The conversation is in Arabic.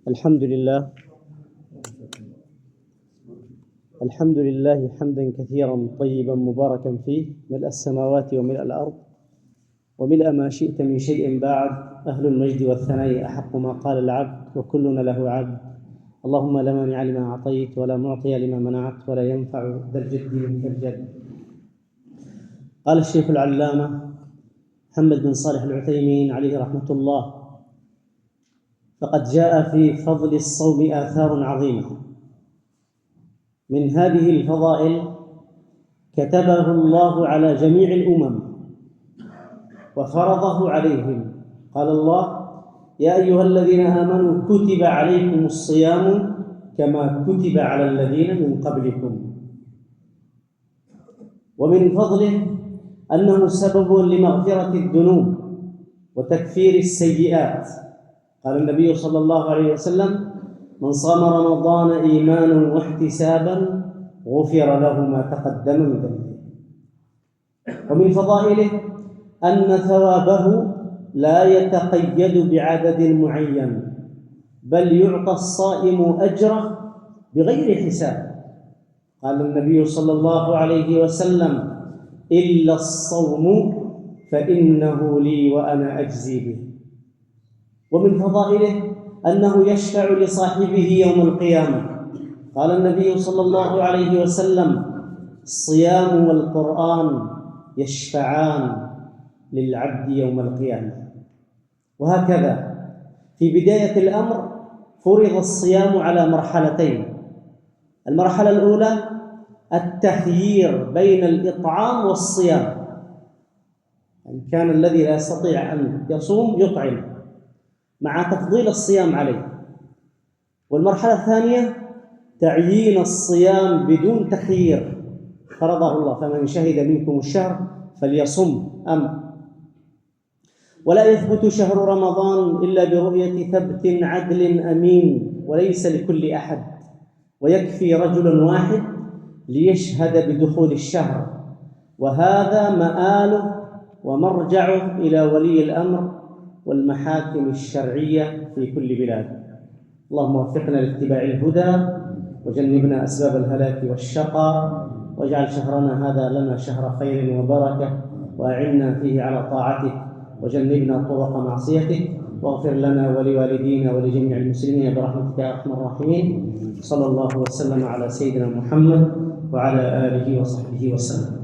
الحمد لله حمدا كثيرا طيبا مباركا فيه، ملء السماوات وملء الأرض وملء ما شئت من شيء بعد. أهل المجد والثناء أحق ما قال العبد وكلنا له عبد. اللهم لا مانع لما أعطيت ولا معطي لما منعت ولا ينفع ذا الجد منك الجد. قال الشيخ العلامة محمد بن صالح العثيمين عليه رحمة الله: فقد جاء في فضل الصوم آثار عظيمة. من هذه الفضائل كتبه الله على جميع الأمم وفرضه عليهم. قال الله: يا أيها الذين آمنوا كتب عليكم الصيام كما كتب على الذين من قبلكم. ومن فضله أنه سبب لمغفرة الذنوب وتكفير السيئات. قال النبي صلى الله عليه وسلم: من صام رمضان إيمانا واحتسابا غفر له ما تقدم من ذنبه. ومن فضائله أن ثوابه لا يتقيد بعدد معين، بل يعطى الصائم أجره بغير حساب. قال النبي صلى الله عليه وسلم: إلا الصوم فإنه لي وأنا أجزي به. ومن فضائله أنه يشفع لصاحبه يوم القيامة. قال النبي صلى الله عليه وسلم: الصيام والقرآن يشفعان للعبد يوم القيامة. وهكذا في بداية الأمر فرض الصيام على مرحلتين. المرحلة الأولى التخيير بين الإطعام والصيام، إن كان الذي لا يستطيع أن يصوم يطعم مع تفضيل الصيام عليه. والمرحلة الثانية تعيين الصيام بدون تخيير، فرضه الله: فمن شهد منكم الشهر فليصم. ولا يثبت شهر رمضان إلا برؤية ثبت عدل أمين، وليس لكل أحد، ويكفي رجل واحد ليشهد بدخول الشهر، وهذا مآله ومرجعه إلى ولي الأمر والمحاكم الشرعية في كل بلاد. اللهم وفقنا لاتباع الهدى وجنبنا أسباب الهلاك والشقاء، واجعل شهرنا هذا لنا شهر خير وبركة، وأعنا فيه على طاعتك وجنبنا طرق معصيتك، واغفر لنا ولوالدينا ولجميع المسلمين برحمتك يا أرحم الراحمين. صلى الله وسلم على سيدنا محمد وعلى آله وصحبه وسلم.